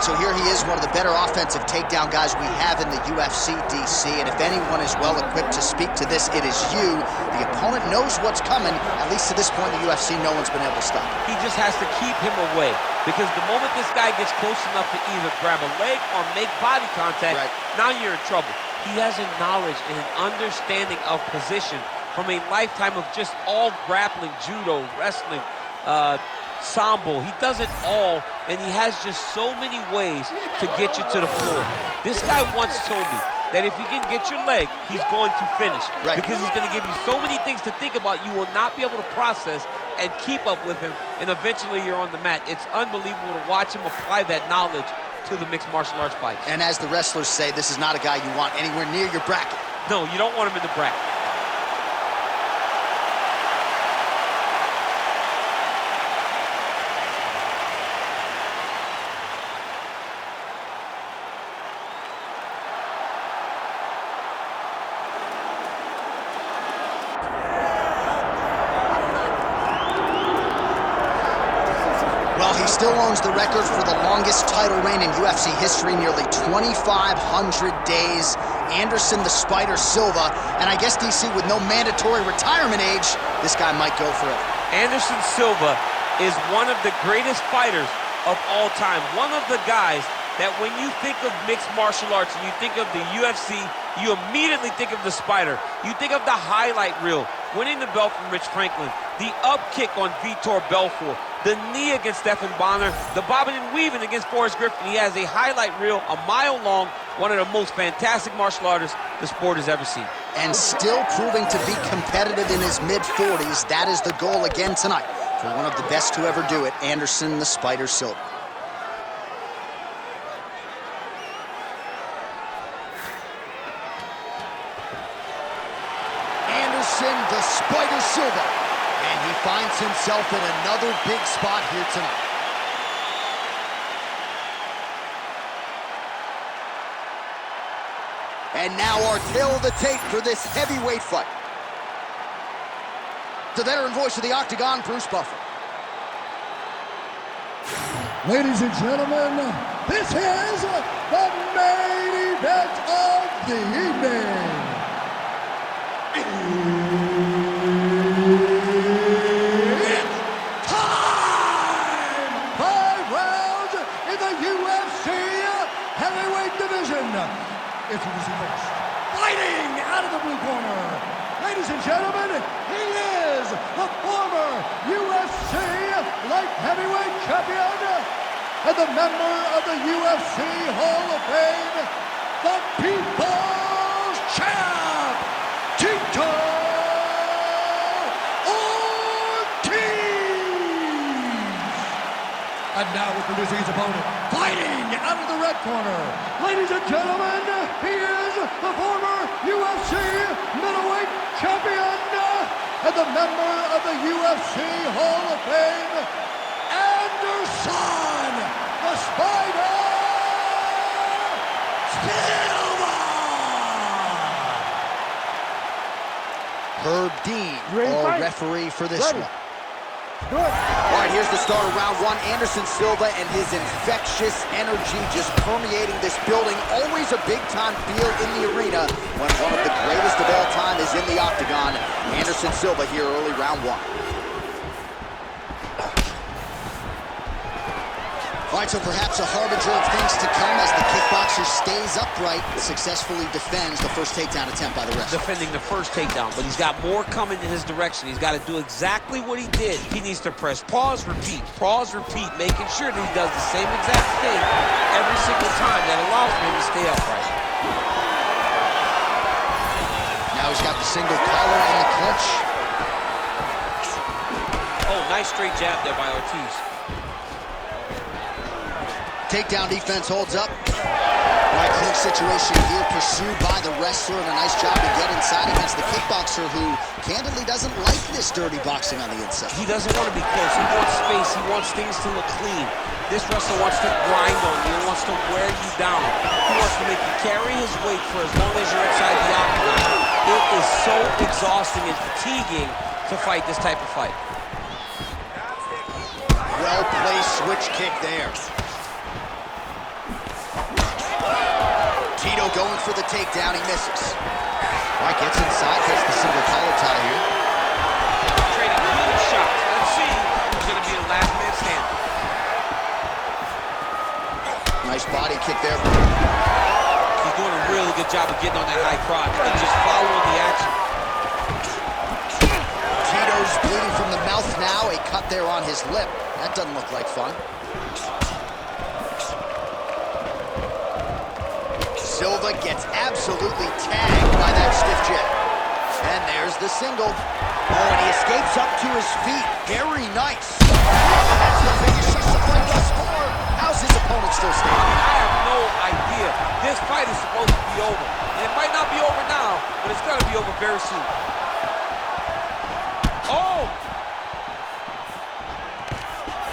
right, so here he is, one of the better offensive takedown guys we have in the UFC, DC, and if anyone is well-equipped to speak to this, it is you. The opponent knows what's coming. At least to this point in the UFC, no one's been able to stop him. He just has to keep him away, because the moment this guy gets close enough to either grab a leg or make body contact, now you're in trouble. He has a knowledge and an understanding of position from a lifetime of just all grappling, judo, wrestling, sambo. He does it all, and he has just so many ways to get you to the floor. This guy once told me that if you can get your leg, he's going to finish. Because he's going to give you so many things to think about, you will not be able to process and keep up with him, and eventually you're on the mat. It's unbelievable to watch him apply that knowledge to the mixed martial arts fight. And as the wrestlers say, this is not a guy you want anywhere near your bracket. No, you don't want him in the bracket. Well, he still owns the record for the longest title reign in UFC history, nearly 2,500 days. Anderson the Spider Silva, and I guess, DC, with no mandatory retirement age, this guy might go forever. Anderson Silva is one of the greatest fighters of all time. One of the guys that when you think of mixed martial arts and you think of the UFC, you immediately think of the Spider. You think of the highlight reel, winning the belt from Rich Franklin, the up kick on Vitor Belfort, the knee against Stephan Bonner, the bobbing and weaving against Forrest Griffin. He has a highlight reel a mile long, one of the most fantastic martial artists the sport has ever seen. And still proving to be competitive in his mid-40s. That is the goal again tonight for one of the best to ever do it, Anderson the Spider Silva. Anderson the Spider Silva. And he finds himself in another big spot here tonight. And now our tale of the tape for this heavyweight fight. The veteran voice of the Octagon, Bruce Buffer. Ladies and gentlemen, this is the main event of the evening. Introducing first, fighting out of the blue corner, ladies and gentlemen, he is the former UFC light heavyweight champion and the member of the UFC Hall of Fame, the People's Champ, Tito Ortiz. And now introducing his opponent, fighting out of the red corner, ladies and gentlemen, he is the former UFC middleweight champion and the member of the UFC Hall of Fame, Anderson the Spider Silva. Herb Dean, our referee for this one. All right, here's the start of round one. Anderson Silva and his infectious energy just permeating this building. Always a big-time feel in the arena when one of the greatest of all time is in the octagon. Anderson Silva here early round one. All right, so perhaps a harbinger of things to come as the kickboxer stays upright, successfully defends the first takedown attempt by the wrestler. Defending the first takedown, but he's got more coming in his direction. He's got to do exactly what he did. He needs to press pause, repeat, making sure that he does the same exact thing every single time. That allows for him to stay upright. Now he's got the single collar and the clinch. Oh, nice straight jab there by Ortiz. Takedown defense holds up. Right clinch situation here pursued by the wrestler, and a nice job to get inside against the kickboxer who candidly doesn't like this dirty boxing on the inside. He doesn't want to be close. He wants space. He wants things to look clean. This wrestler wants to grind on you. He wants to wear you down. He wants to make you carry his weight for as long as you're inside the octagon. It is so exhausting and fatiguing to fight this type of fight. Well-placed switch kick there. Tito going for the takedown, he misses. All right, gets inside, gets the single collar tie here. Trading huge shots. Let's see who's going to be the last man standing. Nice body kick there. He's doing a really good job of getting on that high crotch and just following the action. Tito's bleeding from the mouth now, a cut there on his lip. That doesn't look like fun. Silva gets absolutely tagged by that stiff jab. And there's the single. Oh, and he escapes up to his feet. Very nice. That's the biggest shot of the fight thus far. How's his opponent still standing? I have no idea. This fight is supposed to be over. And it might not be over now, but it's going to be over very soon. Oh!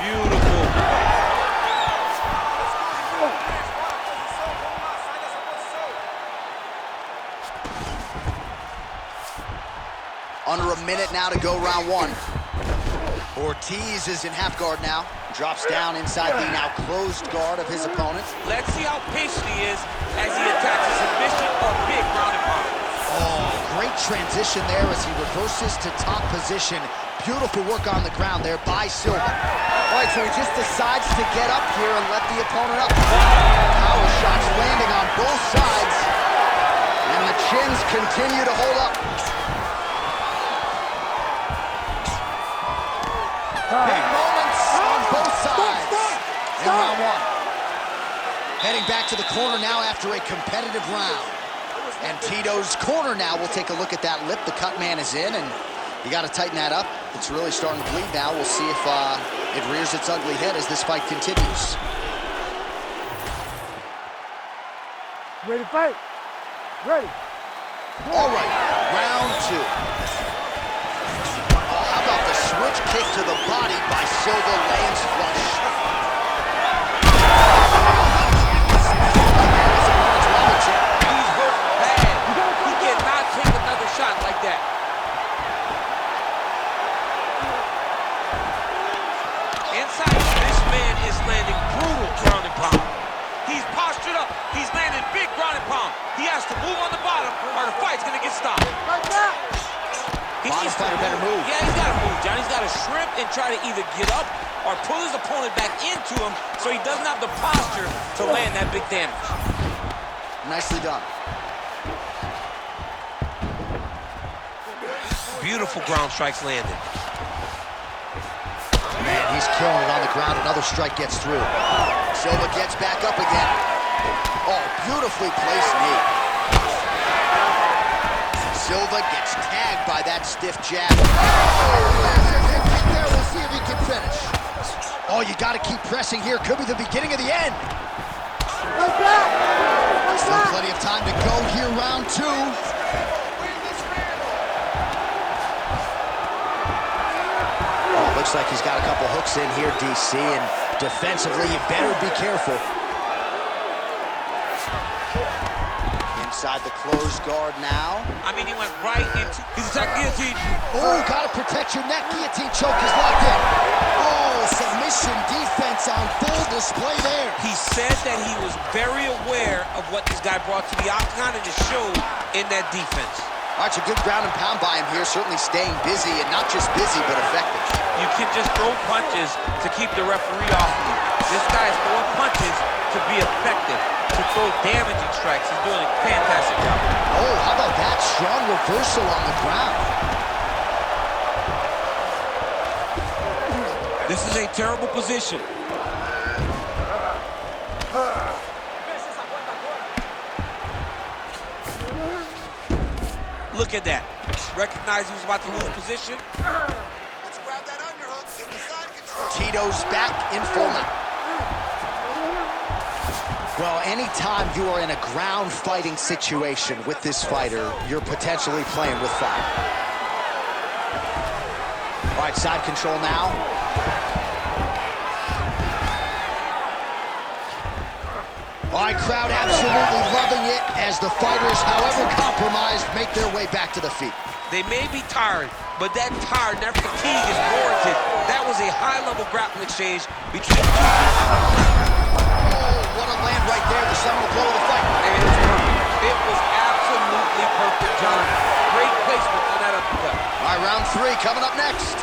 Beautiful. Under a minute now to go, round one. Ortiz is in half guard now. Drops down inside the now closed guard of his opponent. Let's see how patient he is as he attacks a submission or big ground and pound. Oh, great transition there as he reverses to top position. Beautiful work on the ground there by Silva. All right, so he just decides to get up here and let the opponent up. Power shots landing on both sides. And the chins continue to hold up. Big moments on both sides in round one. Heading back to the corner now after a competitive round. And Tito's corner now. We'll take a look at that lip. The cut man is in, and you got to tighten that up. It's really starting to bleed now. We'll see if it rears its ugly head as this fight continues. Ready to fight? Ready. All right, round two. How about the switch kick to the body by Silva, lands flush. He's hurt bad. He cannot take another shot like that. Inside, this man is landing brutal ground and pound. He's postured up. He's landing big ground and pound. He has to move on the bottom or the fight's going to get stopped. Bottom fighter better move. Yeah, he's got to move, John. He's got to shrimp and try to either get up or pull his opponent back into him so he doesn't have the posture to land that big damage. Nicely done. Beautiful ground strikes landed. Man, he's killing it on the ground. Another strike gets through. Silva gets back up again. Oh, beautifully placed knee. Silva gets tagged by that stiff jab. Oh, there. We'll see if he can finish. Oh, you got to keep pressing here. Could be the beginning of the end. Still plenty of time to go here, round two. Oh, looks like he's got a couple hooks in here, DC, and defensively, you better be careful. Inside the closed guard now. I mean, he went right into... He's attacking guillotine. Oh, gotta protect your neck. Guillotine choke is locked in. Oh, submission defense on full display there. He said that he was very aware of what this guy brought to the octagon and it showed in that defense. All right, so good ground and pound by him here, certainly staying busy, and not just busy, but effective. You can just throw punches to keep the referee off of you. This guy is throwing punches to be effective, to throw damaging strikes. He's doing a fantastic job. Oh, how about that strong reversal on the ground? This is a terrible position. Look at that. Recognize he was about to lose position. Let's grab that underhook. Get the side control. Tito's back in full now. Well, anytime you are in a ground fighting situation with this fighter, you're potentially playing with fire. All right, side control now. All right, crowd absolutely loving it as the fighters, however compromised, make their way back to the feet. They may be tired, but that tired, that fatigue is warranted. That was a high-level grappling exchange between the two. Oh, what a land right there, the seminal blow of the fight. And it was perfect. absolutely perfect, John. Great placement on that uppercut. All right, round 3 coming up next.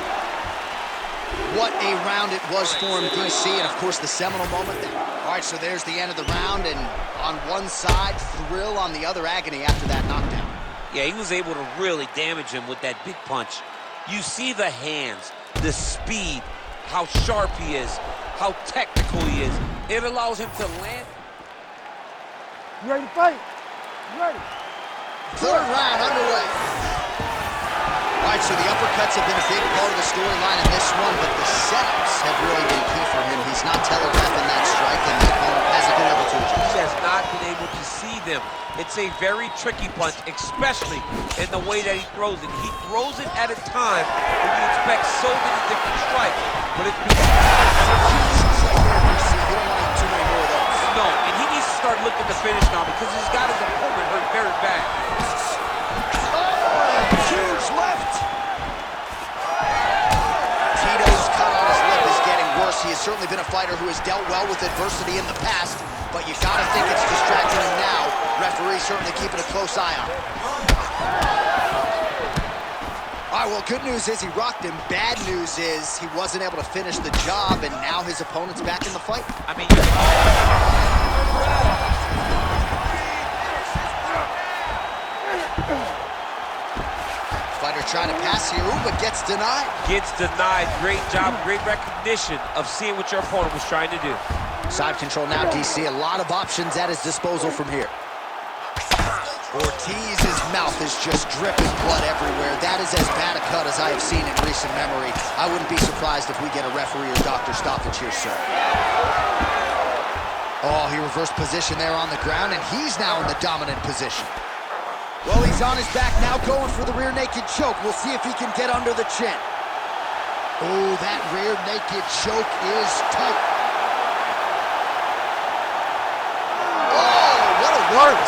What a round it was for him, DC, and of course the seminal moment there. All right, so there's the end of the round, and on one side, thrill, on the other, agony after that knockdown. Yeah, he was able to really damage him with that big punch. You see the hands, the speed, how sharp he is, how technical he is. It allows him to land. You ready to fight? You ready? Third round underway. All right, so the uppercuts have been a big part of the storyline in this one, but the setups have really been key for him. He's not telegraphing that strike, and the opponent hasn't been able to adjust. He has not been able to see them. It's a very tricky punch, especially in the way that he throws it. He throws it at a time when you expect so many different strikes, but it's because... Too many more of those. No, and he needs to start looking to finish now because he's got his opponent hurt very bad. Huge left. Tito's cut on his lip is getting worse. He has certainly been a fighter who has dealt well with adversity in the past, but you gotta think it's distracting him now. Referee certainly keeping a close eye on him. All right, well, good news is he rocked him. Bad news is he wasn't able to finish the job, and now his opponent's back in the fight. I mean, Fighter trying to pass here, ooh, but gets denied. gets denied. Great job, great recognition of seeing what your opponent was trying to do. Side control now, DC. A lot of options at his disposal from here. Ortiz's mouth is just dripping blood everywhere. That is as bad a cut as I have seen in recent memory. I wouldn't be surprised if we get a referee or doctor stoppage here, sir. Oh, he reversed position there on the ground, and he's now in the dominant position. Well, he's on his back now, going for the rear naked choke. We'll see if he can get under the chin. Oh, that rear naked choke is tight. Oh, what a work.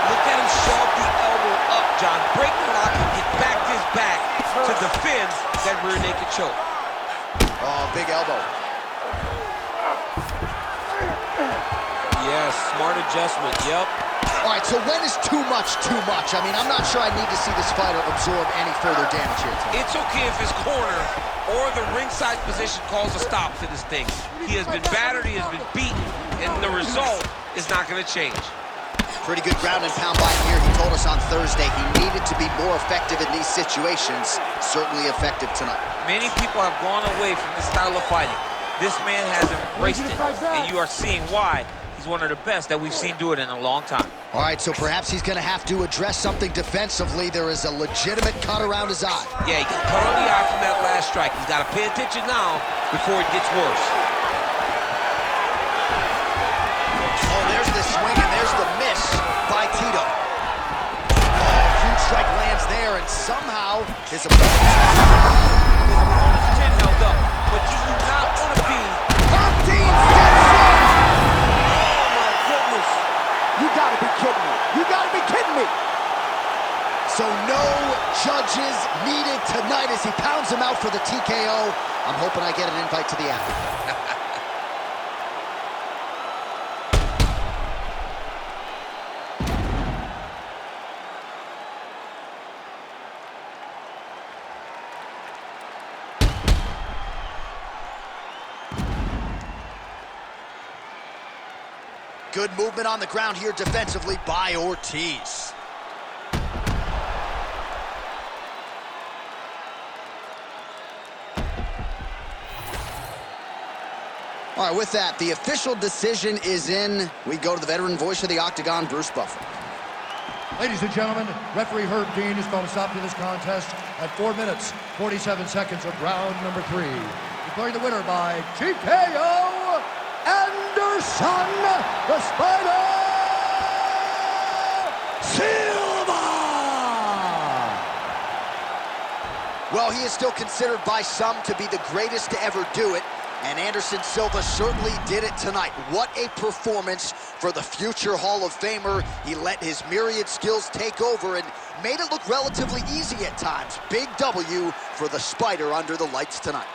Look at him shove the elbow up, John. Break the lock and get back to his back to defend that rear naked choke. Oh, big elbow. Yes, smart adjustment, yep. All right, so when is too much too much? I mean, I'm not sure I need to see this fighter absorb any further damage here tonight. It's okay if his corner or the ringside position calls a stop to this thing. He has been battered, he has been beaten, and the result is not going to change. Pretty good ground and pound by here. He told us on Thursday he needed to be more effective in these situations. Certainly effective tonight. Many people have gone away from this style of fighting. This man has embraced it, and you are seeing why. He's one of the best that we've seen do it in a long time. All right, so perhaps he's going to have to address something defensively. There is a legitimate cut around his eye. Yeah, he got cut on the eye from that last strike. He's got to pay attention now before it gets worse. Oh, there's the swing, and there's the miss by Tito. Oh, huge strike lands there, and somehow his opponent's chin held up, but you do not want to be... You gotta be kidding me. You gotta be kidding me. So no judges needed tonight as he pounds him out for the TKO. I'm hoping I get an invite to the after. Good movement on the ground here defensively by Ortiz. All right, with that, the official decision is in. We go to the veteran voice of the Octagon, Bruce Buffer. Ladies and gentlemen, referee Herb Dean has called a stop to this contest at 4 minutes, 47 seconds of round number 3. Declaring the winner by TKO, Anderson, the Spider, Silva! Well, he is still considered by some to be the greatest to ever do it, and Anderson Silva certainly did it tonight. What a performance for the future Hall of Famer. He let his myriad skills take over and made it look relatively easy at times. Big W for the Spider under the lights tonight.